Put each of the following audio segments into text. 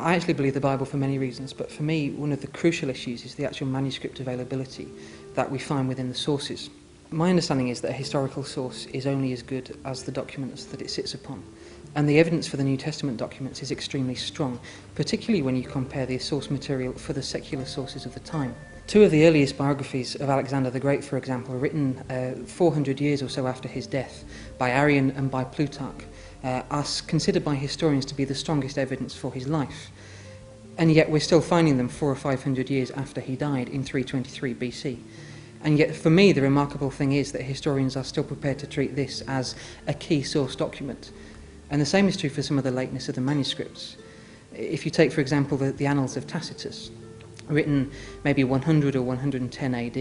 I actually believe the Bible for many reasons, but for me, one of the crucial issues is the actual manuscript availability that we find within the sources. My understanding is that a historical source is only as good as the documents that it sits upon. And the evidence for the New Testament documents is extremely strong, particularly when you compare the source material for the secular sources of the time. Two of the earliest biographies of Alexander the Great, for example, are written 400 years or so after his death by Arrian and by Plutarch, are considered by historians to be the strongest evidence for his life. And yet we're still finding them 400 or 500 years after he died in 323 BC. And yet for me the remarkable thing is that historians are still prepared to treat this as a key source document. And the same is true for some of the lateness of the manuscripts. If you take, for example, the Annals of Tacitus, written maybe 100 or 110 AD,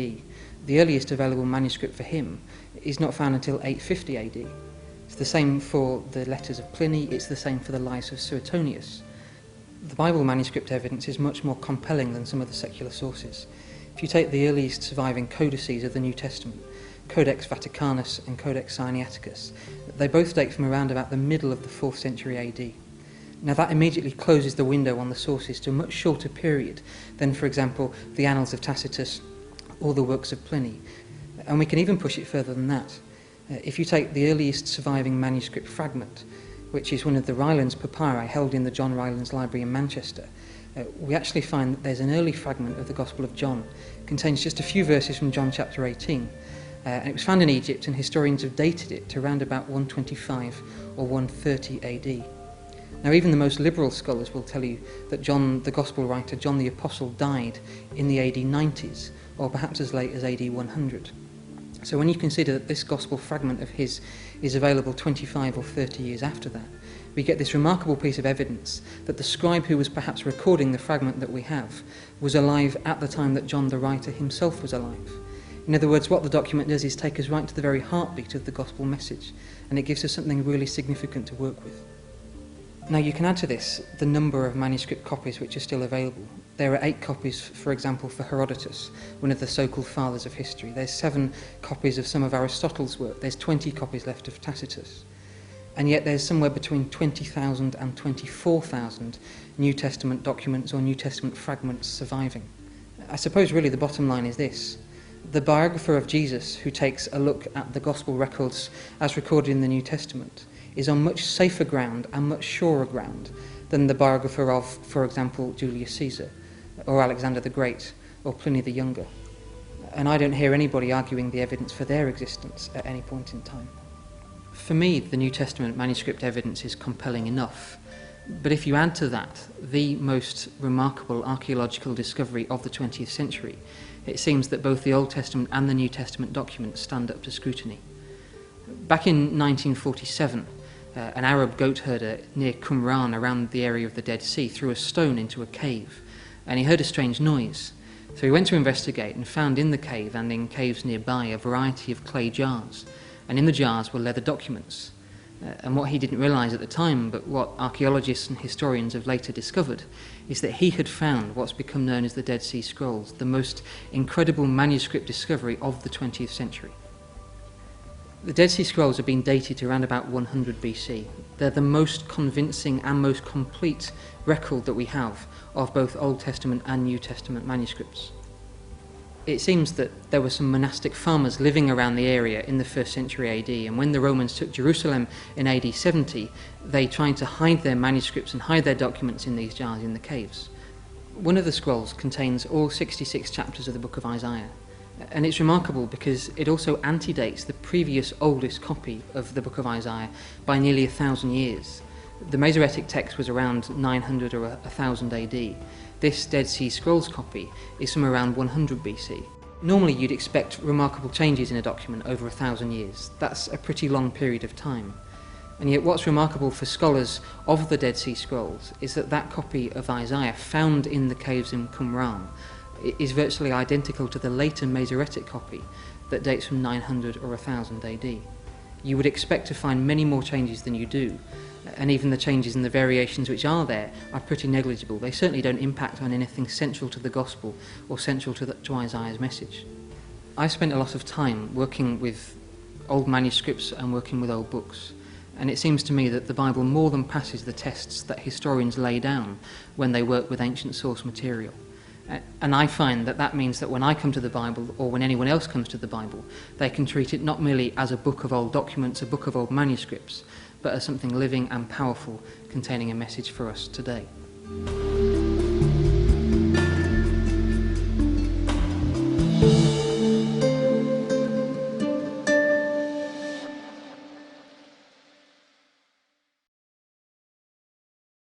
the earliest available manuscript for him is not found until 850 AD. It's the same for the letters of Pliny, it's the same for the lives of Suetonius. The Bible manuscript evidence is much more compelling than some of the secular sources. If you take the earliest surviving codices of the New Testament, Codex Vaticanus and Codex Sinaiticus, they both date from around about the middle of the 4th century AD. Now that immediately closes the window on the sources to a much shorter period than, for example, the Annals of Tacitus or the works of Pliny. And we can even push it further than that. If you take the earliest surviving manuscript fragment, which is one of the Rylands papyri held in the John Rylands Library in Manchester, we actually find that there's an early fragment of the Gospel of John. It contains just a few verses from John chapter 18. And it was found in Egypt, and historians have dated it to around about 125 or 130 AD. Now even the most liberal scholars will tell you that John, the Gospel writer, John the Apostle, died in the AD 90s, or perhaps as late as AD 100. So when you consider that this Gospel fragment of his is available 25 or 30 years after that, we get this remarkable piece of evidence that the scribe who was perhaps recording the fragment that we have was alive at the time that John the writer himself was alive. In other words, what the document does is take us right to the very heartbeat of the gospel message, and it gives us something really significant to work with. Now you can add to this the number of manuscript copies which are still available. There are 8 copies, for example, for Herodotus, one of the so-called fathers of history. There's 7 copies of some of Aristotle's work. There's 20 copies left of Tacitus. And yet there's somewhere between 20,000 and 24,000 New Testament documents or New Testament fragments surviving. I suppose really the bottom line is this. The biographer of Jesus, who takes a look at the gospel records as recorded in the New Testament, is on much safer ground and much surer ground than the biographer of, for example, Julius Caesar, or Alexander the Great, or Pliny the Younger. And I don't hear anybody arguing the evidence for their existence at any point in time. For me, the New Testament manuscript evidence is compelling enough, but if you add to that the most remarkable archaeological discovery of the 20th century, it seems that both the Old Testament and the New Testament documents stand up to scrutiny. Back in 1947, an Arab goat herder near Qumran, around the area of the Dead Sea, threw a stone into a cave, and he heard a strange noise. So he went to investigate and found in the cave and in caves nearby a variety of clay jars, and in the jars were leather documents. And what he didn't realise at the time, but what archaeologists and historians have later discovered, is that he had found what's become known as the Dead Sea Scrolls, the most incredible manuscript discovery of the 20th century. The Dead Sea Scrolls have been dated to around about 100 BC. They're the most convincing and most complete record that we have of both Old Testament and New Testament manuscripts. It seems that there were some monastic farmers living around the area in the 1st century AD, and when the Romans took Jerusalem in AD 70, they tried to hide their manuscripts and hide their documents in these jars in the caves. One of the scrolls contains all 66 chapters of the book of Isaiah, and it's remarkable because it also antedates the previous oldest copy of the book of Isaiah by nearly 1,000 years. The Masoretic text was around 900 or 1000 AD. This Dead Sea Scrolls copy is from around 100 BC. Normally you'd expect remarkable changes in a document over 1,000 years. That's a pretty long period of time. And yet what's remarkable for scholars of the Dead Sea Scrolls is that that copy of Isaiah found in the caves in Qumran is virtually identical to the later Masoretic copy that dates from 900 or 1000 AD. You would expect to find many more changes than you do, and even the changes and the variations which are there are pretty negligible. They certainly don't impact on anything central to the Gospel or central to Isaiah's message. I spent a lot of time working with old manuscripts and working with old books, And it seems to me that the Bible more than passes the tests that historians lay down when they work with ancient source material. And I find that that means that when I come to the Bible, or when anyone else comes to the Bible, they can treat it not merely as a book of old documents, a book of old manuscripts, but as something living and powerful, containing a message for us today.